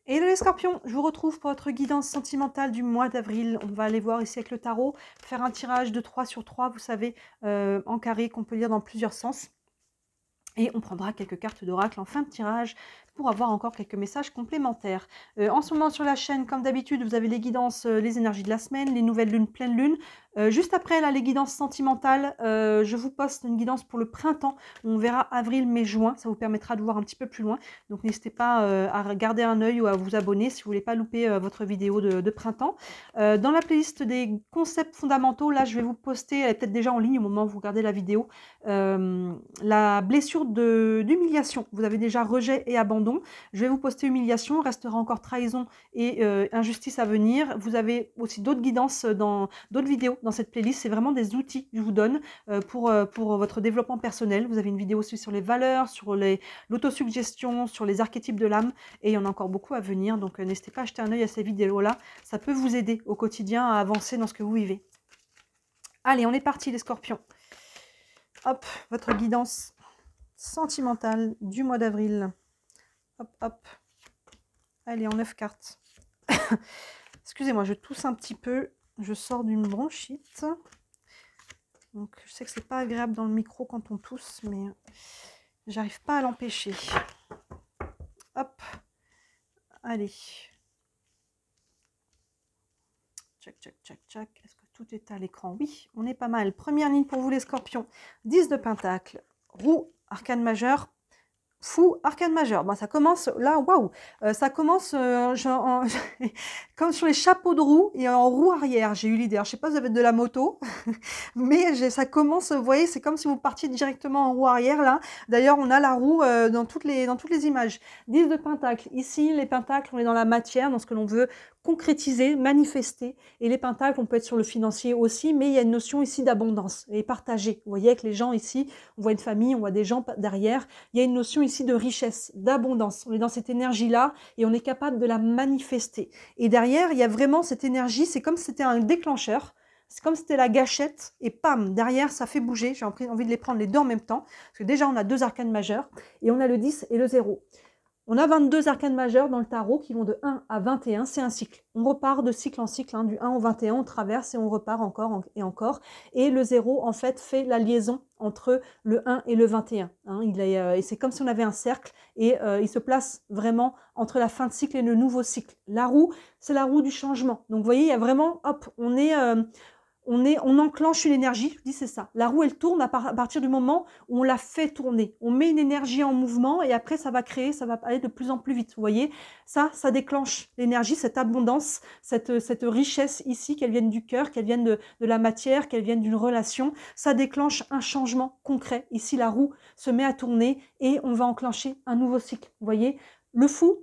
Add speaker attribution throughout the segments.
Speaker 1: Hello les scorpions, je vous retrouve pour votre guidance sentimentale du mois d'avril. On va aller voir ici avec le tarot, faire un tirage de 3 sur 3, vous savez, en carré, qu'on peut lire dans plusieurs sens. Et on prendra quelques cartes d'oracle en fin de tirage pour avoir encore quelques messages complémentaires. En ce moment sur la chaîne, comme d'habitude, vous avez les guidances, les énergies de la semaine, les nouvelles lunes, pleine lune. Juste après, là, les guidances sentimentales, je vous poste une guidance pour le printemps. On verra avril, mai, juin. Ça vous permettra de voir un petit peu plus loin. Donc n'hésitez pas à garder un œil ou à vous abonner si vous voulez pas louper votre vidéo de printemps. Dans la playlist des concepts fondamentaux, là, je vais vous poster, elle est peut-être déjà en ligne au moment où vous regardez la vidéo, la blessure d'humiliation. Vous avez déjà rejet et abandon. Je vais vous poster humiliation, restera encore trahison et injustice à venir. Vous avez aussi d'autres guidances dans d'autres vidéos dans cette playlist. C'est vraiment des outils que je vous donne pour votre développement personnel. Vous avez une vidéo aussi sur les valeurs, sur l'autosuggestion, sur les archétypes de l'âme et il y en a encore beaucoup à venir. Donc n'hésitez pas à jeter un œil à ces vidéos-là. Ça peut vous aider au quotidien à avancer dans ce que vous vivez. Allez, on est parti les scorpions. Hop, votre guidance sentimentale du mois d'avril. Hop, hop. Allez, en 9 cartes. Excusez-moi, je tousse un petit peu. Je sors d'une bronchite. Donc, je sais que c'est pas agréable dans le micro quand on tousse, mais j'arrive pas à l'empêcher. Hop. Allez. Tchac, tchac, tchac, tchac. Est-ce que tout est à l'écran? Oui, on est pas mal. Première ligne pour vous les scorpions. 10 de pentacle. Roue, arcane majeur. Fou, arcane majeur. Bon, ça commence là, waouh, ça commence comme sur les chapeaux de roue et en roue arrière. J'ai eu l'idée. Je sais pas si vous avez de la moto, mais ça commence. Vous voyez, c'est comme si vous partiez directement en roue arrière là. D'ailleurs, on a la roue dans toutes les images. 10 de pentacle. Ici, les pentacles, on est dans la matière, dans ce que l'on veut concrétiser, manifester. Et les pentacles, on peut être sur le financier aussi, mais il y a une notion ici d'abondance et partager. Vous voyez, avec les gens ici, on voit une famille, on voit des gens derrière. Il y a une notion ici de richesse, d'abondance. On est dans cette énergie-là et on est capable de la manifester. Et derrière, il y a vraiment cette énergie, c'est comme si c'était un déclencheur. C'est comme si c'était la gâchette et pam, derrière, ça fait bouger. J'ai envie de les prendre les deux en même temps. Parce que déjà, on a deux arcanes majeurs et on a le 10 et le 0. On a 22 arcanes majeures dans le tarot qui vont de 1 à 21, c'est un cycle. On repart de cycle en cycle, hein, du 1 au 21, on traverse et on repart encore et encore. Et le 0, en fait, fait la liaison entre le 1 et le 21. Hein. Et c'est comme si on avait un cercle et il se place vraiment entre la fin de cycle et le nouveau cycle. La roue, c'est la roue du changement. Donc vous voyez, il y a vraiment, hop, on enclenche une énergie, je dis c'est ça. La roue, elle tourne à partir du moment où on la fait tourner. On met une énergie en mouvement et après, ça va créer, ça va aller de plus en plus vite. Vous voyez, ça déclenche l'énergie, cette abondance, cette richesse ici, qu'elle vienne du cœur, qu'elle vienne de la matière, qu'elle vienne d'une relation. Ça déclenche un changement concret. Ici, la roue se met à tourner et on va enclencher un nouveau cycle. Vous voyez, le fou,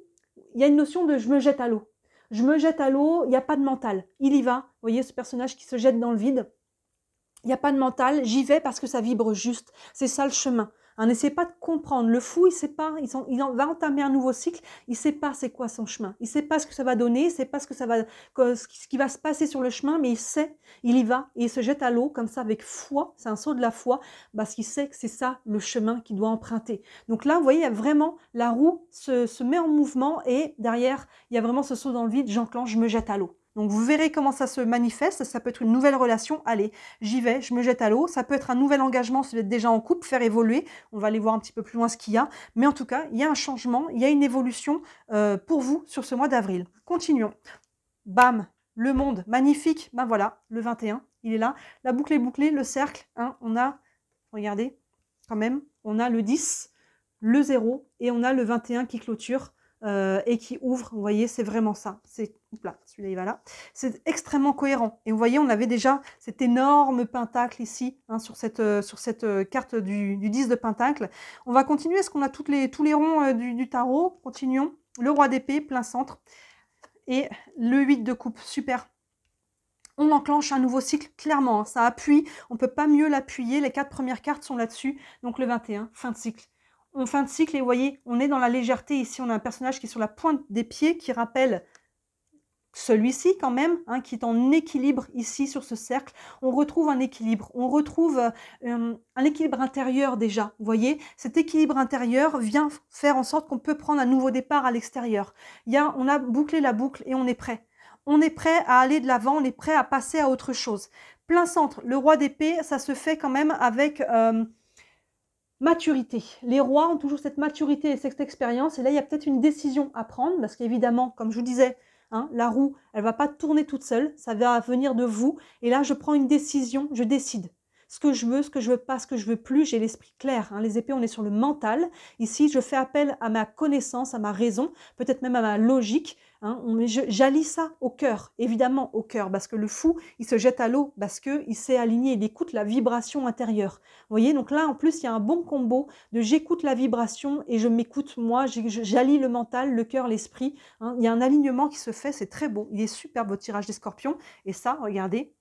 Speaker 1: il y a une notion de je me jette à l'eau. Je me jette à l'eau, il n'y a pas de mental. Il y va. Vous voyez ce personnage qui se jette dans le vide. Il n'y a pas de mental. J'y vais parce que ça vibre juste. C'est ça le chemin. N'essayez pas de comprendre. Le fou, il sait pas. Il va entamer un nouveau cycle. Il ne sait pas c'est quoi son chemin. Il ne sait pas ce que ça va donner. Il ne sait pas ce qui va se passer sur le chemin, mais il sait. Il y va et il se jette à l'eau comme ça avec foi. C'est un saut de la foi parce qu'il sait que c'est ça le chemin qu'il doit emprunter. Donc là, vous voyez, il y a vraiment la roue se met en mouvement et derrière, il y a vraiment ce saut dans le vide. J'enclenche, je me jette à l'eau. Donc vous verrez comment ça se manifeste, ça peut être une nouvelle relation, allez, j'y vais, je me jette à l'eau, ça peut être un nouvel engagement si vous êtes déjà en couple, faire évoluer, on va aller voir un petit peu plus loin ce qu'il y a, mais en tout cas, il y a un changement, il y a une évolution pour vous sur ce mois d'avril. Continuons. Bam, le monde, magnifique, ben voilà, le 21, il est là, la boucle est bouclée, le cercle, hein, on a, regardez, quand même, on a le 10, le 0, et on a le 21 qui clôture, et qui ouvre, vous voyez, c'est vraiment ça. C'est là, celui-là il va là. C'est extrêmement cohérent. Et vous voyez, on avait déjà cet énorme pentacle ici, hein, sur cette carte du 10 de pentacle. On va continuer, est-ce qu'on a tous les ronds du tarot? Continuons. Le roi d'épée, plein centre. Et le 8 de coupe, super. On enclenche un nouveau cycle, clairement, hein, ça appuie, on ne peut pas mieux l'appuyer, les 4 premières cartes sont là-dessus, donc le 21, fin de cycle. On fin de cycle et vous voyez, on est dans la légèreté ici, on a un personnage qui est sur la pointe des pieds, qui rappelle celui-ci quand même, hein, qui est en équilibre ici sur ce cercle. On retrouve un équilibre, on retrouve un équilibre intérieur déjà. Vous voyez, cet équilibre intérieur vient faire en sorte qu'on peut prendre un nouveau départ à l'extérieur. On a bouclé la boucle et on est prêt. On est prêt à aller de l'avant, on est prêt à passer à autre chose. Plein centre, le roi d'épée, ça se fait quand même avec maturité. Les rois ont toujours cette maturité et cette expérience. Et là, il y a peut-être une décision à prendre parce qu'évidemment, comme je vous disais, hein, la roue, elle ne va pas tourner toute seule. Ça va venir de vous. Et là, je prends une décision, je décide. Ce que je veux pas, ce que je veux plus, j'ai l'esprit clair. Hein. Les épées, on est sur le mental. Ici, je fais appel à ma connaissance, à ma raison, peut-être même à ma logique. Hein. J'allie ça au cœur, évidemment au cœur, parce que le fou, il se jette à l'eau, parce qu'il s'est aligné, il écoute la vibration intérieure. Vous voyez, donc là, en plus, il y a un bon combo de j'écoute la vibration et je m'écoute moi, j'allie le mental, le cœur, l'esprit. Hein. Il y a un alignement qui se fait, c'est très beau. Il est superbe, votre tirage des scorpions. Et ça, regardez,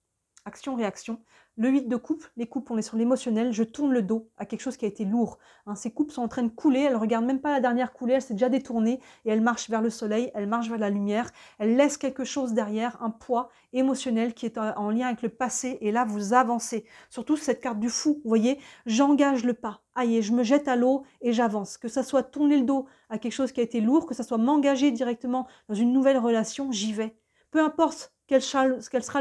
Speaker 1: action-réaction. Le 8 de coupe, les coupes, on est sur l'émotionnel, je tourne le dos à quelque chose qui a été lourd. Hein, ces coupes sont en train de couler, elles ne regardent même pas la dernière coulée, elle s'est déjà détournée et elle marche vers le soleil, elle marche vers la lumière, elle laisse quelque chose derrière, un poids émotionnel qui est en lien avec le passé et là vous avancez. Surtout cette carte du fou, vous voyez, j'engage le pas, aïe, je me jette à l'eau et j'avance. Que ça soit tourner le dos à quelque chose qui a été lourd, que ça soit m'engager directement dans une nouvelle relation, j'y vais. Peu importe quel sera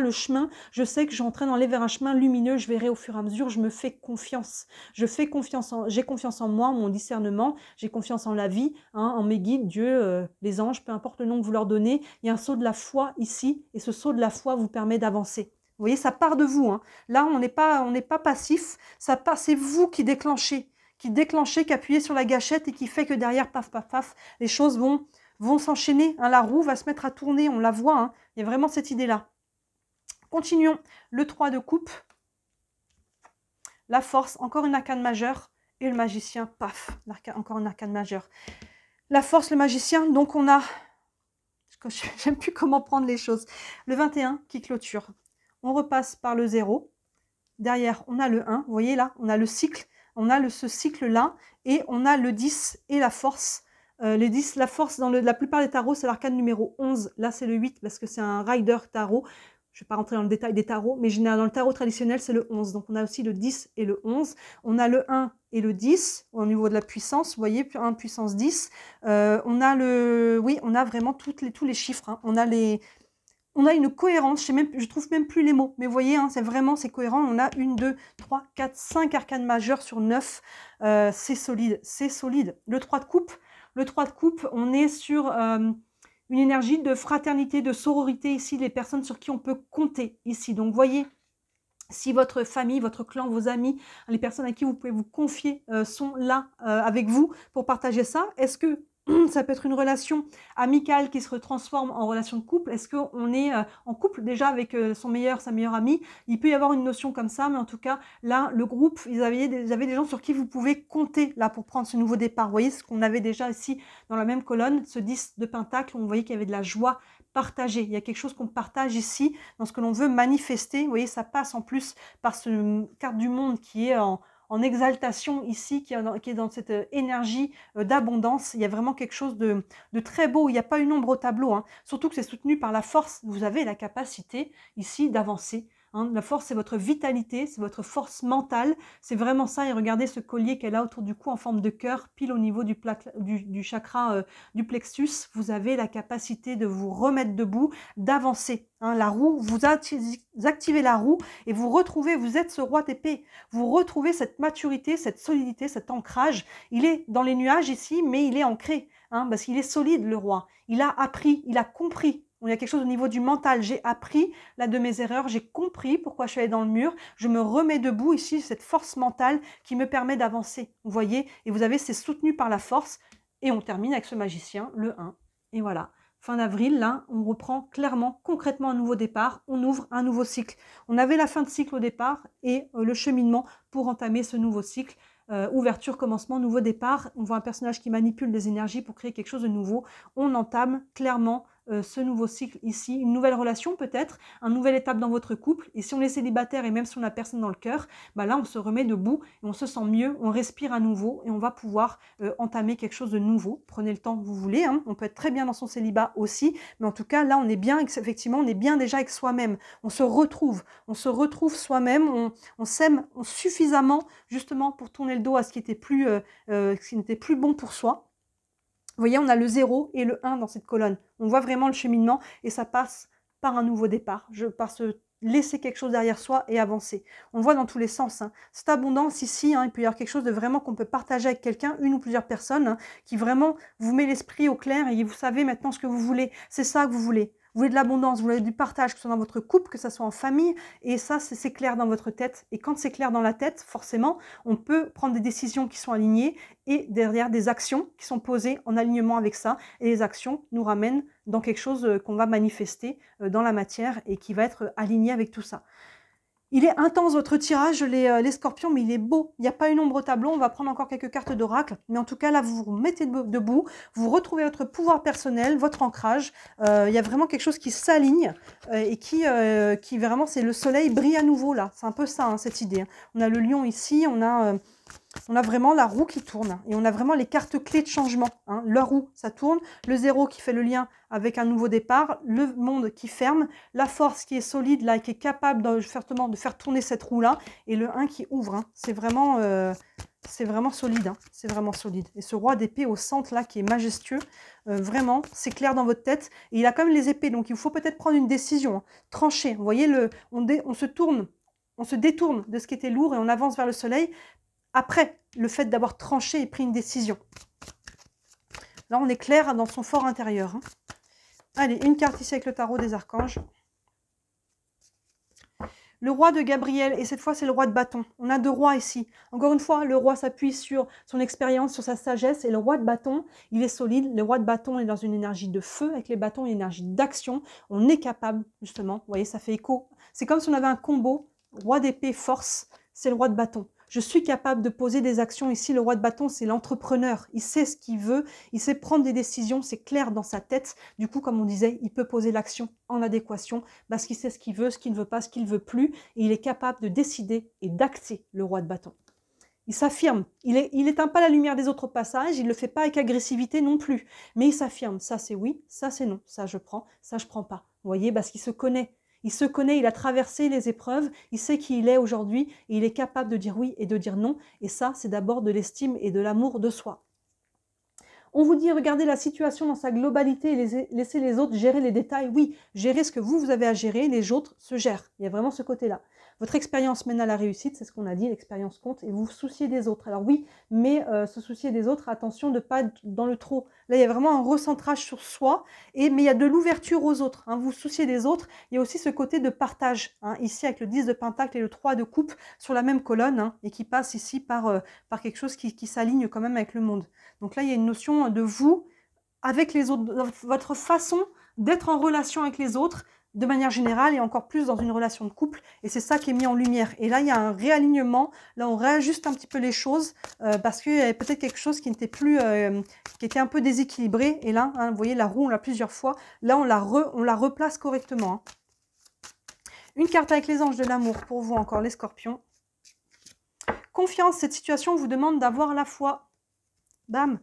Speaker 1: le chemin, je sais que je suis en train d'aller vers un chemin lumineux, je verrai au fur et à mesure, je me fais confiance. J'ai confiance en moi, en mon discernement, j'ai confiance en la vie, hein, en mes guides, Dieu, les anges, peu importe le nom que vous leur donnez. Il y a un saut de la foi ici, et ce saut de la foi vous permet d'avancer. Vous voyez, ça part de vous. Hein. Là, on n'est pas passif, c'est vous qui déclenchez, qui appuyez sur la gâchette et qui fait que derrière, paf, paf, paf, les choses vont s'enchaîner. Hein, la roue va se mettre à tourner, on la voit. Hein. Il y a vraiment cette idée-là. Continuons. Le 3 de coupe. La force, encore une arcane majeure. Et le magicien, paf, encore une arcane majeure. La force, le magicien, donc on a... J'aime plus comment prendre les choses. Le 21 qui clôture. On repasse par le 0. Derrière, on a le 1. Vous voyez là, on a le cycle. On a ce cycle-là. Et on a le 10 et la force. Les 10, la force, dans la plupart des tarots, c'est l'arcane numéro 11. Là, c'est le 8 parce que c'est un rider tarot. Je ne vais pas rentrer dans le détail des tarots, mais dans le tarot traditionnel, c'est le 11. Donc, on a aussi le 10 et le 11. On a le 1 et le 10 au niveau de la puissance. Vous voyez, 1 puissance 10. On a vraiment tous les chiffres. Hein. On a une cohérence, je trouve même plus les mots, mais vous voyez, hein, c'est cohérent. On a 1, 2, 3, 4, 5 arcanes majeures sur 9. C'est solide, c'est solide. Le 3 de coupe. Le 3 de coupe, on est sur une énergie de fraternité, de sororité ici, les personnes sur qui on peut compter ici. Donc, voyez, si votre famille, votre clan, vos amis, les personnes à qui vous pouvez vous confier sont là avec vous pour partager ça, est-ce que ça peut être une relation amicale qui se transforme en relation de couple? Est-ce qu'on est en couple déjà avec sa meilleure amie? Il peut y avoir une notion comme ça, mais en tout cas, là, le groupe, ils avaient des gens sur qui vous pouvez compter là pour prendre ce nouveau départ. Vous voyez ce qu'on avait déjà ici dans la même colonne, ce 10 de pentacle, on voyait qu'il y avait de la joie partagée. Il y a quelque chose qu'on partage ici dans ce que l'on veut manifester. Vous voyez, ça passe en plus par ce carte du monde qui est en exaltation ici, qui est dans cette énergie d'abondance. Il y a vraiment quelque chose de très beau. Il n'y a pas une ombre au tableau. Hein. Surtout que c'est soutenu par la force. Vous avez la capacité ici d'avancer. Hein. La force, c'est votre vitalité, c'est votre force mentale. C'est vraiment ça. Et regardez ce collier qu'elle a autour du cou en forme de cœur, pile au niveau du chakra du plexus. Vous avez la capacité de vous remettre debout, d'avancer. Hein, la roue, vous activez la roue et vous êtes ce roi d'épée. Vous retrouvez cette maturité, cette solidité, cet ancrage. Il est dans les nuages ici, mais il est ancré, hein, parce qu'il est solide, le roi. Il a appris, il a compris. Il y a quelque chose au niveau du mental. J'ai appris là de mes erreurs, j'ai compris pourquoi je suis allée dans le mur. Je me remets debout ici, cette force mentale qui me permet d'avancer. Vous voyez, et vous avez, c'est soutenu par la force. Et on termine avec ce magicien, le 1. Et voilà. Fin d'avril, là, on reprend clairement, concrètement un nouveau départ, on ouvre un nouveau cycle. On avait la fin de cycle au départ et le cheminement pour entamer ce nouveau cycle. Ouverture, commencement, nouveau départ. On voit un personnage qui manipule des énergies pour créer quelque chose de nouveau. On entame clairement ce nouveau cycle ici, une nouvelle relation peut-être, une nouvelle étape dans votre couple. Et si on est célibataire et même si on n'a personne dans le cœur, bah là on se remet debout et on se sent mieux, on respire à nouveau et on va pouvoir entamer quelque chose de nouveau. Prenez le temps que vous voulez, hein. On peut être très bien dans son célibat aussi, mais en tout cas là on est bien, effectivement on est bien déjà avec soi-même. On se retrouve soi-même, on s'aime suffisamment justement pour tourner le dos à ce qui n'était plus bon pour soi. Vous voyez, on a le 0 et le 1 dans cette colonne. On voit vraiment le cheminement et ça passe par un nouveau départ, par se laisser quelque chose derrière soi et avancer. On le voit dans tous les sens, hein. Cette abondance ici, hein, il peut y avoir quelque chose de vraiment qu'on peut partager avec quelqu'un, une ou plusieurs personnes, hein, qui vraiment vous met l'esprit au clair et vous savez maintenant ce que vous voulez. C'est ça que vous voulez. Vous voulez de l'abondance, vous voulez du partage, que ce soit dans votre couple, que ce soit en famille, et ça, c'est clair dans votre tête. Et quand c'est clair dans la tête, forcément, on peut prendre des décisions qui sont alignées et derrière des actions qui sont posées en alignement avec ça. Et les actions nous ramènent dans quelque chose qu'on va manifester dans la matière et qui va être aligné avec tout ça. Il est intense votre tirage, les scorpions, mais il est beau. Il n'y a pas une ombre au tableau. On va prendre encore quelques cartes d'oracle. Mais en tout cas, là, vous vous mettez debout. Vous retrouvez votre pouvoir personnel, votre ancrage. Il y a vraiment quelque chose qui s'aligne et qui vraiment, c'est le soleil brille à nouveau là. C'est un peu ça, hein, cette idée. On a le lion ici, on a vraiment la roue qui tourne et on a vraiment les cartes clés de changement, hein. La roue, ça tourne, le 0 qui fait le lien avec un nouveau départ, le monde qui ferme, la force qui est solide là, qui est capable de faire tourner cette roue-là, et le 1 qui ouvre, hein. C'est vraiment solide, hein. C'est vraiment solide. Et ce roi d'épée au centre là qui est majestueux, vraiment, c'est clair dans votre tête. Et il a quand même les épées, donc il faut peut-être prendre une décision, hein, trancher. Vous voyez, on se détourne de ce qui était lourd et on avance vers le soleil. Après le fait d'avoir tranché et pris une décision. Là, on est clair dans son fort intérieur, hein. Allez, une carte ici avec le tarot des archanges. Le roi de Gabriel, et cette fois, c'est le roi de bâton. On a deux rois ici. Encore une fois, le roi s'appuie sur son expérience, sur sa sagesse, et le roi de bâton, il est solide. Le roi de bâton est dans une énergie de feu, avec les bâtons, une énergie d'action. On est capable, justement. Vous voyez, ça fait écho. C'est comme si on avait un combo. Roi d'épée, force, c'est le roi de bâton. Je suis capable de poser des actions. Ici, le roi de bâton, c'est l'entrepreneur. Il sait ce qu'il veut, il sait prendre des décisions, c'est clair dans sa tête. Du coup, comme on disait, il peut poser l'action en adéquation parce qu'il sait ce qu'il veut, ce qu'il ne veut pas, ce qu'il ne veut plus. Et il est capable de décider et d'acter le roi de bâton. Il s'affirme. Il n'éteint pas la lumière des autres passages, il ne le fait pas avec agressivité non plus. Mais il s'affirme. Ça, c'est oui, ça, c'est non. Ça, je prends, ça, je prends pas. Vous voyez, parce qu'il se connaît. Il se connaît, il a traversé les épreuves, il sait qui il est aujourd'hui et il est capable de dire oui et de dire non. Et ça, c'est d'abord de l'estime et de l'amour de soi. On vous dit, regardez la situation dans sa globalité et laissez les autres gérer les détails. Oui, gérer ce que vous avez à gérer, les autres se gèrent. Il y a vraiment ce côté-là. Votre expérience mène à la réussite, c'est ce qu'on a dit, l'expérience compte, et vous vous souciez des autres. Alors oui, mais se soucier des autres, attention de ne pas être dans le trop. Là, il y a vraiment un recentrage sur soi, mais il y a de l'ouverture aux autres, hein. Vous vous souciez des autres, il y a aussi ce côté de partage, hein, ici avec le 10 de pentacle et le 3 de coupe sur la même colonne, hein, et qui passe ici par quelque chose qui s'aligne quand même avec le monde. Donc là, il y a une notion de vous, avec les autres, votre façon d'être en relation avec les autres, de manière générale et encore plus dans une relation de couple, et c'est ça qui est mis en lumière. Et là, il y a un réalignement, là on réajuste un petit peu les choses, parce qu'il y avait peut-être quelque chose qui n'était plus, qui était un peu déséquilibré, et là, hein, vous voyez, la roue, on l'a plusieurs fois, là on la replace correctement, hein. Une carte avec les anges de l'amour pour vous encore, les scorpions. Confiance, cette situation vous demande d'avoir la foi. Bam!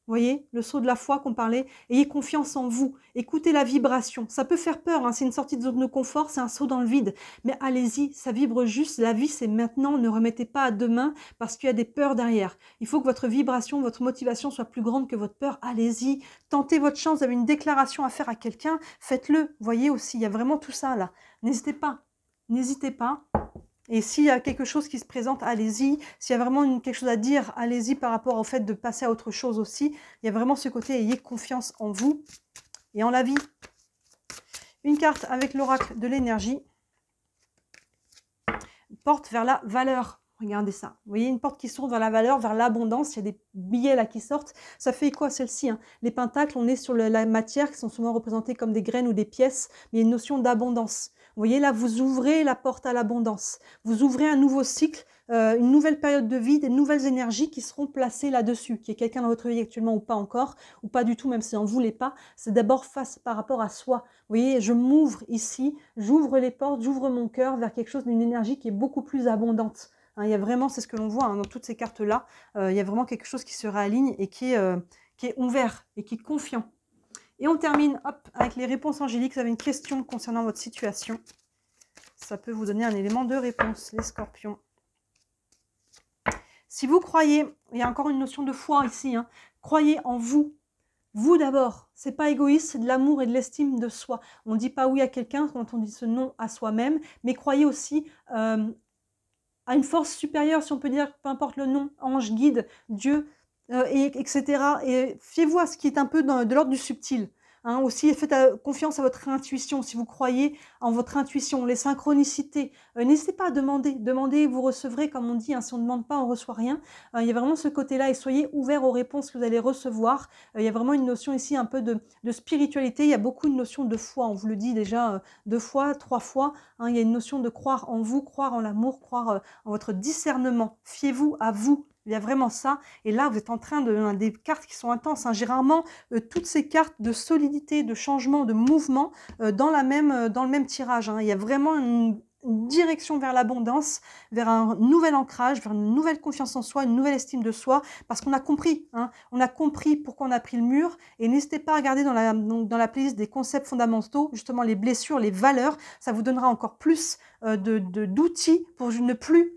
Speaker 1: Vous voyez, le saut de la foi qu'on parlait, ayez confiance en vous, écoutez la vibration. Ça peut faire peur, hein, c'est une sortie de zone de confort, c'est un saut dans le vide. Mais allez-y, ça vibre juste, la vie c'est maintenant, ne remettez pas à demain parce qu'il y a des peurs derrière. Il faut que votre vibration, votre motivation soit plus grande que votre peur. Allez-y, tentez votre chance, vous avez une déclaration à faire à quelqu'un, faites-le. Vous voyez aussi, il y a vraiment tout ça là. N'hésitez pas, n'hésitez pas. Et s'il y a quelque chose qui se présente, allez-y. S'il y a vraiment quelque chose à dire, allez-y par rapport au fait de passer à autre chose aussi. Il y a vraiment ce côté, ayez confiance en vous et en la vie. Une carte avec l'oracle de l'énergie. Porte vers la valeur. Regardez ça. Vous voyez une porte qui s'ouvre vers la valeur, vers l'abondance. Il y a des billets là qui sortent. Ça fait quoi celle-ci, hein? Les pentacles, on est sur la matière qui sont souvent représentés comme des graines ou des pièces, mais il y a une notion d'abondance. Vous voyez là, vous ouvrez la porte à l'abondance. Vous ouvrez un nouveau cycle, une nouvelle période de vie, des nouvelles énergies qui seront placées là-dessus. Qu'il y ait quelqu'un dans votre vie actuellement ou pas encore, ou pas du tout, même si on ne voulait pas, c'est d'abord face par rapport à soi. Vous voyez, je m'ouvre ici, j'ouvre les portes, j'ouvre mon cœur vers quelque chose d'une énergie qui est beaucoup plus abondante. Hein, il y a vraiment, c'est ce que l'on voit hein, dans toutes ces cartes-là, il y a vraiment quelque chose qui se réaligne et qui est ouvert et qui est confiant. Et on termine hop, avec les réponses angéliques. Vous avez une question concernant votre situation. Ça peut vous donner un élément de réponse, les scorpions. Si vous croyez, il y a encore une notion de foi ici, hein, croyez en vous. Vous d'abord, c'est pas égoïste, c'est de l'amour et de l'estime de soi. On ne dit pas oui à quelqu'un quand on dit ce non à soi-même, mais croyez aussi à une force supérieure, si on peut dire, peu importe le nom, ange, guide, Dieu, etc. Et fiez-vous à ce qui est un peu de l'ordre du subtil. Hein, aussi, faites confiance à votre intuition. Si vous croyez en votre intuition, les synchronicités, n'hésitez pas à demander. Demandez, vous recevrez, comme on dit. Hein, si on ne demande pas, on ne reçoit rien. Il y a vraiment ce côté-là et soyez ouverts aux réponses que vous allez recevoir. Il y a vraiment une notion ici un peu de spiritualité. Il y a beaucoup de notions de foi. On vous le dit déjà 2 fois, 3 fois. Hein, il y a une notion de croire en vous, croire en l'amour, croire en votre discernement. Fiez-vous à vous. Il y a vraiment ça. Et là, vous êtes en train de... des cartes qui sont intenses. Hein. J'ai rarement toutes ces cartes de solidité, de changement, de mouvement dans le même tirage. Hein. Il y a vraiment une direction vers l'abondance, vers un nouvel ancrage, vers une nouvelle confiance en soi, une nouvelle estime de soi, parce qu'on a compris. Hein. On a compris pourquoi on a pris le mur. Et n'hésitez pas à regarder dans la playlist des concepts fondamentaux, justement les blessures, les valeurs. Ça vous donnera encore plus d'outils pour ne plus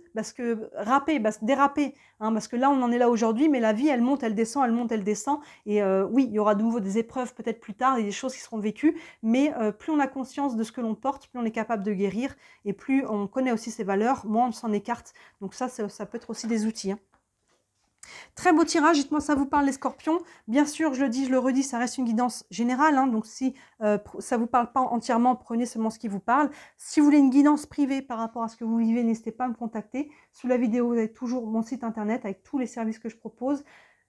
Speaker 1: déraper, hein, parce que là on en est là aujourd'hui, mais la vie elle monte, elle descend, elle monte, elle descend, et oui, il y aura de nouveau des épreuves peut-être plus tard, et des choses qui seront vécues, mais plus on a conscience de ce que l'on porte, plus on est capable de guérir, et plus on connaît aussi ses valeurs, moins on s'en écarte, donc ça peut être aussi des outils. Hein. Très beau tirage, dites-moi ça vous parle les scorpions. Bien sûr, je le dis, je le redis, ça reste une guidance générale, hein, donc si ça ne vous parle pas entièrement, prenez seulement ce qui vous parle. Si vous voulez une guidance privée par rapport à ce que vous vivez, n'hésitez pas à me contacter. Sous la vidéo, vous avez toujours mon site internet avec tous les services que je propose.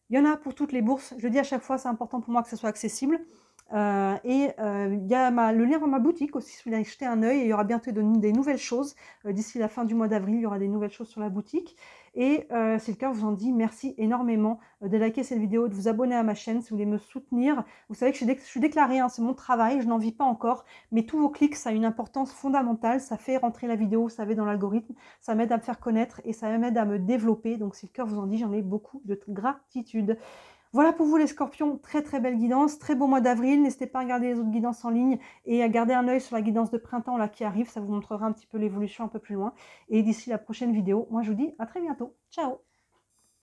Speaker 1: Il y en a pour toutes les bourses, je le dis à chaque fois, c'est important pour moi que ça soit accessible. Il y a le lien dans ma boutique aussi, si vous voulez jeter un œil, et il y aura bientôt des nouvelles choses. D'ici la fin du mois d'avril, il y aura des nouvelles choses sur la boutique. Et c'est le cas, je vous en dis merci énormément de liker cette vidéo, de vous abonner à ma chaîne si vous voulez me soutenir. Vous savez que je suis déclarée, hein, c'est mon travail, je n'en vis pas encore, mais tous vos clics, ça a une importance fondamentale, ça fait rentrer la vidéo, vous savez, dans l'algorithme, ça m'aide à me faire connaître et ça m'aide à me développer. Donc si le cœur vous en dit, j'en ai beaucoup de gratitude. Voilà pour vous les scorpions, très très belle guidance, très beau mois d'avril, n'hésitez pas à regarder les autres guidances en ligne et à garder un œil sur la guidance de printemps là qui arrive, ça vous montrera un petit peu l'évolution un peu plus loin. Et d'ici la prochaine vidéo, moi je vous dis à très bientôt, ciao.